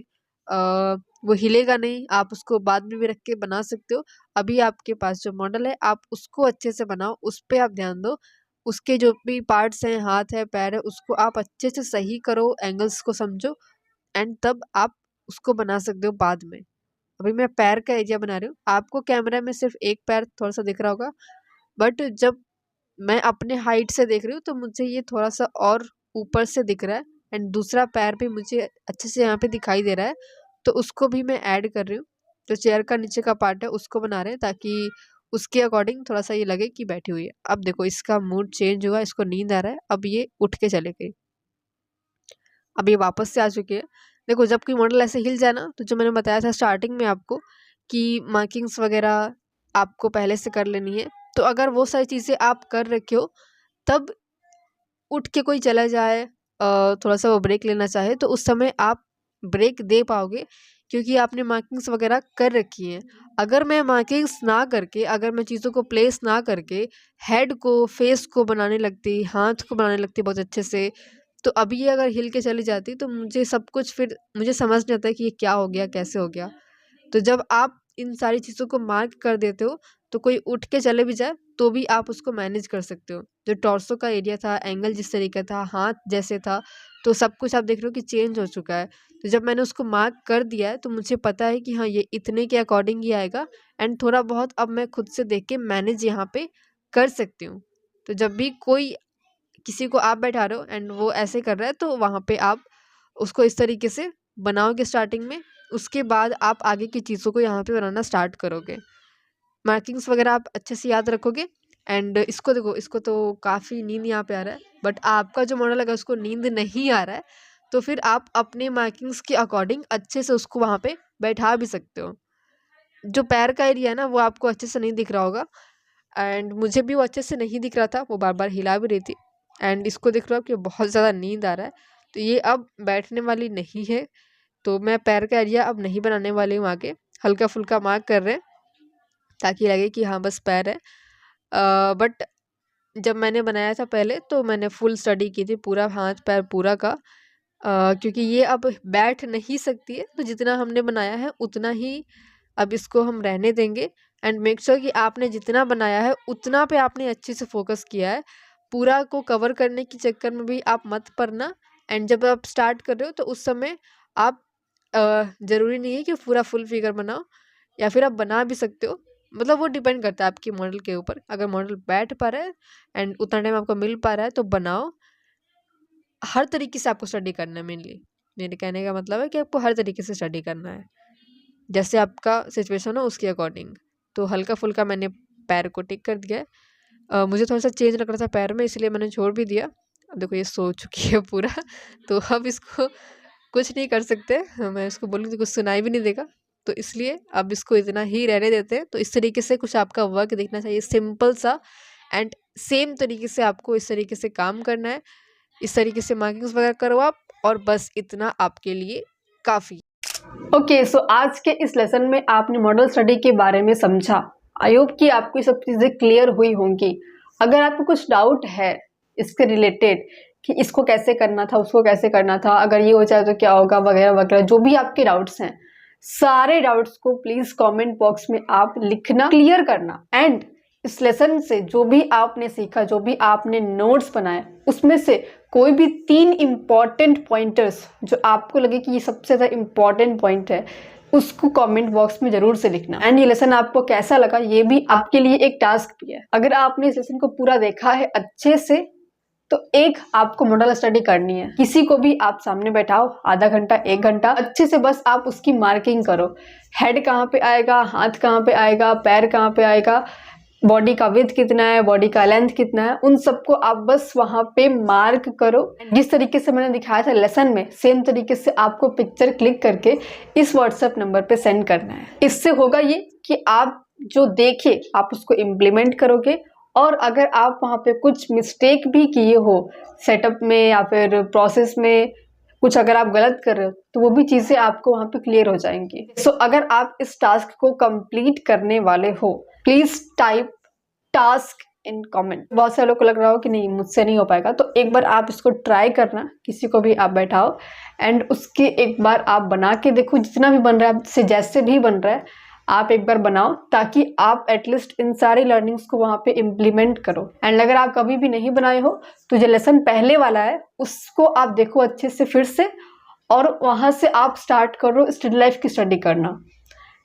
वो हिलेगा नहीं, आप उसको बाद में भी रख के बना सकते हो। अभी आपके पास जो मॉडल है आप उसको अच्छे से बनाओ, उस पे आप ध्यान दो, उसके जो भी पार्ट्स हैं, हाथ है, पैर है, उसको आप अच्छे से सही करो, एंगल्स को समझो, एंड तब आप उसको बना सकते हो बाद में। अभी मैं पैर का एरिया बना रही हूँ, आपको कैमरा में सिर्फ एक पैर थोड़ा सा दिख रहा होगा, बट जब मैं अपने हाइट से देख रही हूँ तो मुझे ये थोड़ा सा और ऊपर से दिख रहा है, एंड दूसरा पैर भी मुझे अच्छे से यहाँ पे दिखाई दे रहा है, तो उसको भी मैं ऐड कर रही हूँ। जो चेयर का नीचे का पार्ट है उसको बना रहे हैं ताकि उसके अकॉर्डिंग थोड़ा सा ये लगे कि बैठी हुई है। अब देखो इसका मूड चेंज हुआ, इसको नींद आ रहा है, अब ये उठ के चले गई, अब ये वापस से आ चुकी है। देखो जब कोई मॉडल ऐसे हिल जाए ना, तो जो मैंने बताया था स्टार्टिंग में आपको कि मार्किंग्स वगैरह आपको पहले से कर लेनी है, तो अगर वो सारी चीज़ें आप कर रखे हो तब उठ के कोई चला जाए, थोड़ा सा वो ब्रेक लेना चाहे तो उस समय आप ब्रेक दे पाओगे, क्योंकि आपने मार्किंग्स वगैरह कर रखी हैं। अगर मैं मार्किंग्स ना करके, अगर मैं चीज़ों को प्लेस ना करके हेड को, फेस को बनाने लगती, हाथ को बनाने लगती बहुत अच्छे से, तो अभी ये अगर हिल के चली जाती तो मुझे सब कुछ, फिर मुझे समझ नहीं आता कि ये क्या हो गया, कैसे हो गया। तो जब आप इन सारी चीज़ों को मार्क कर देते हो तो कोई उठ के चले भी जाए तो भी आप उसको मैनेज कर सकते हो। जो टॉर्सो का एरिया था, एंगल जिस तरीके था, हाथ जैसे था, तो सब कुछ आप देख रहे हो कि चेंज हो चुका है। तो जब मैंने उसको मार्क कर दिया है तो मुझे पता है कि हाँ ये इतने के अकॉर्डिंग ही आएगा, एंड थोड़ा बहुत अब मैं खुद से देख के मैनेज यहाँ पे कर सकती हूँ। तो जब भी कोई किसी को आप बैठा रहे हो एंड वो ऐसे कर रहा है तो वहाँ पे आप उसको इस तरीके से बनाओगे स्टार्टिंग में, उसके बाद आप आगे की चीज़ों को यहाँ पे बनाना स्टार्ट करोगे। मार्किंग्स वगैरह आप अच्छे से याद रखोगे, एंड इसको देखो, इसको तो काफ़ी नींद यहाँ पे आ रहा है, बट आपका जो मॉडल अगर उसको नींद नहीं आ रहा है तो फिर आप अपने मार्किंग्स के अकॉर्डिंग अच्छे से उसको वहाँ पे बैठा भी सकते हो। जो पैर का एरिया है ना वो आपको अच्छे से नहीं दिख रहा होगा, एंड मुझे भी वो अच्छे से नहीं दिख रहा था, वो बार बार हिला भी रही थी, एंड इसको देख रहा हूँ कि बहुत ज़्यादा नींद आ रहा है, तो ये अब बैठने वाली नहीं है, तो मैं पैर का एरिया अब नहीं बनाने वाली हूँ आगे, हल्का फुल्का मार्क कर रहे हैं ताकि लगे कि हाँ बस पैर है। बट जब मैंने बनाया था पहले तो मैंने फुल स्टडी की थी पूरा हाथ पैर पूरा का, क्योंकि ये अब बैठ नहीं सकती है, तो जितना हमने बनाया है उतना ही अब इसको हम रहने देंगे, एंड मेक श्योर कि आपने जितना बनाया है उतना पे आपने अच्छे से फोकस किया है। पूरा को कवर करने के चक्कर में भी आप मत पड़ना, एंड जब आप स्टार्ट कर रहे हो तो उस समय आप ज़रूरी नहीं है कि पूरा फुल फिगर बनाओ, या फिर आप बना भी सकते हो, मतलब वो डिपेंड करता है आपकी मॉडल के ऊपर। अगर मॉडल बैठ पा रहा है एंड उतना टाइम आपको मिल पा रहा है तो बनाओ। हर तरीके से आपको स्टडी करना है, मेनली मेरे कहने का मतलब है कि आपको हर तरीके से स्टडी करना है। जैसे आपका सिचुएशन हो उसके अकॉर्डिंग। तो हल्का फुल्का मैंने पैर को टिक कर दिया है। मुझे थोड़ा सा चेंज लग रहा था पैर में, इसलिए मैंने छोड़ भी दिया। अब देखो ये सो चुकी है पूरा तो अब इसको कुछ नहीं कर सकते। मैं इसको बोलूँगी तो कुछ सुनाई भी नहीं देगा, तो इसलिए अब इसको इतना ही रहने देते हैं। तो इस तरीके से कुछ आपका वर्क दिखना चाहिए, सिंपल सा, एंड सेम तरीके से आपको इस तरीके से काम करना है। इस तरीके से मार्किंग्स वगैरह करो आप, और बस इतना आपके लिए काफ़ी। ओके, सो आज के इस लेसन में आपने मॉडल स्टडी के बारे में समझा। आई होप कि आपको ये सब चीज़ें क्लियर हुई होंगी। अगर आपको कुछ डाउट है इसके रिलेटेड कि इसको कैसे करना था, उसको कैसे करना था, अगर ये हो जाए तो क्या होगा, वगैरह वगैरह, जो भी आपके डाउट्स हैं, सारे डाउट्स को प्लीज़ कमेंट बॉक्स में आप लिखना, क्लियर करना। एंड इस लेसन से जो भी आपने सीखा, जो भी आपने नोट्स बनाए, उसमें से कोई भी 3 इम्पॉर्टेंट पॉइंटर्स जो आपको लगे कि ये सबसे ज़्यादा इम्पॉर्टेंट पॉइंट है, उसको कमेंट बॉक्स में जरूर से लिखना। एंड ये लेसन आपको कैसा लगा, ये भी आपके लिए एक टास्क भी है। अगर आपने इस लेसन को पूरा देखा है अच्छे से, तो एक आपको मॉडल स्टडी करनी है। किसी को भी आप सामने बैठाओ, आधा घंटा 1 घंटा अच्छे से बस आप उसकी मार्किंग करो। हेड कहाँ पे आएगा, हाथ कहाँ पे आएगा, पैर कहाँ पे आएगा, बॉडी का विड्थ कितना है, बॉडी का लेंथ कितना है, उन सबको आप बस वहां पे मार्क करो। जिस तरीके से मैंने दिखाया था लेसन में, सेम तरीके से आपको पिक्चर क्लिक करके इस व्हाट्सएप नंबर पे सेंड करना है। इससे होगा ये कि आप जो देखे आप उसको इम्प्लीमेंट करोगे, और अगर आप वहाँ पे कुछ मिस्टेक भी किए हो सेटअप में या फिर प्रोसेस में, कुछ अगर आप गलत कर रहे हो, तो वो भी चीज़ें आपको वहाँ पे क्लियर हो जाएंगी। सो अगर आप इस टास्क को कंप्लीट करने वाले हो, please type task in comment. बहुत सारे लोग को लग रहा हो कि नहीं मुझसे नहीं हो पाएगा, तो एक बार आप इसको ट्राई करना, किसी को भी आप बैठाओ एंड उसके एक बार आप बना के देखो। जितना भी बन रहा है आपसे, जैसे भी बन रहा है, आप एक बार बनाओ, ताकि आप एटलीस्ट इन सारी लर्निंग्स को वहाँ पे इम्प्लीमेंट करो। एंड अगर आप कभी भी नहीं बनाए हो, तो जो लेसन पहले वाला है उसको आप देखो अच्छे से फिर से, और वहाँ से आप स्टार्ट करो स्टिल लाइफ की स्टडी करना।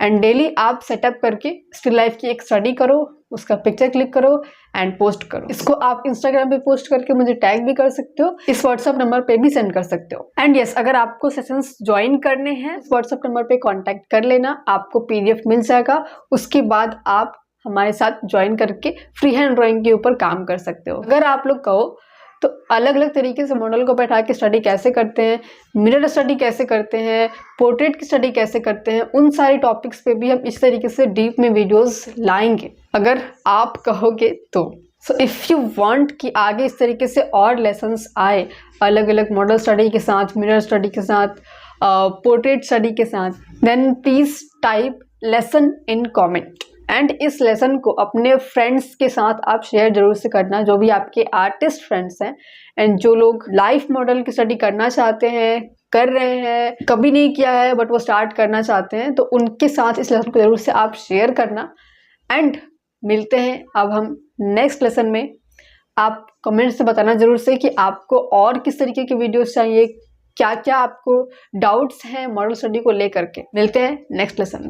एंड डेली आप सेटअप करके स्टिल लाइफ की एक स्टडी करो, उसका पिक्चर क्लिक करो एंड पोस्ट करो। इसको आप इंस्टाग्राम पे पोस्ट करके मुझे टैग भी कर सकते हो, इस व्हाट्सएप नंबर पे भी सेंड कर सकते हो। एंड यस, अगर आपको सेशंस ज्वाइन करने हैं, इस व्हाट्सएप नंबर पे कांटेक्ट कर लेना, आपको पीडीएफ मिल जाएगा। उसके बाद आप हमारे साथ ज्वाइन करके फ्री हैंड ड्राइंग के ऊपर काम कर सकते हो। अगर आप लोग कहो तो अलग अलग तरीके से मॉडल को बैठा के स्टडी कैसे करते हैं, मिरर स्टडी कैसे करते हैं, पोर्ट्रेट की स्टडी कैसे करते हैं, उन सारे टॉपिक्स पे भी हम इस तरीके से डीप में वीडियोस लाएंगे, अगर आप कहोगे तो। सो इफ़ यू वांट कि आगे इस तरीके से और लेसन्स आए, अलग अलग मॉडल स्टडी के साथ, मिरर स्टडी के साथ, पोर्ट्रेट स्टडी के साथ, then please type lesson in comment. And इस लेसन को अपने फ्रेंड्स के साथ आप शेयर जरूर से करना, जो भी आपके आर्टिस्ट फ्रेंड्स हैं एंड जो लोग लाइफ मॉडल की स्टडी करना चाहते हैं, कर रहे हैं, कभी नहीं किया है बट वो स्टार्ट करना चाहते हैं, तो उनके साथ इस लेसन को जरूर से आप शेयर करना। एंड मिलते हैं अब हम नेक्स्ट लेसन में। आप कमेंट से बताना जरूर से कि आपको और किस तरीके की वीडियोस चाहिए, क्या क्या आपको डाउट्स हैं मॉडल स्टडी को लेकर के। मिलते हैं नेक्स्ट लेसन में।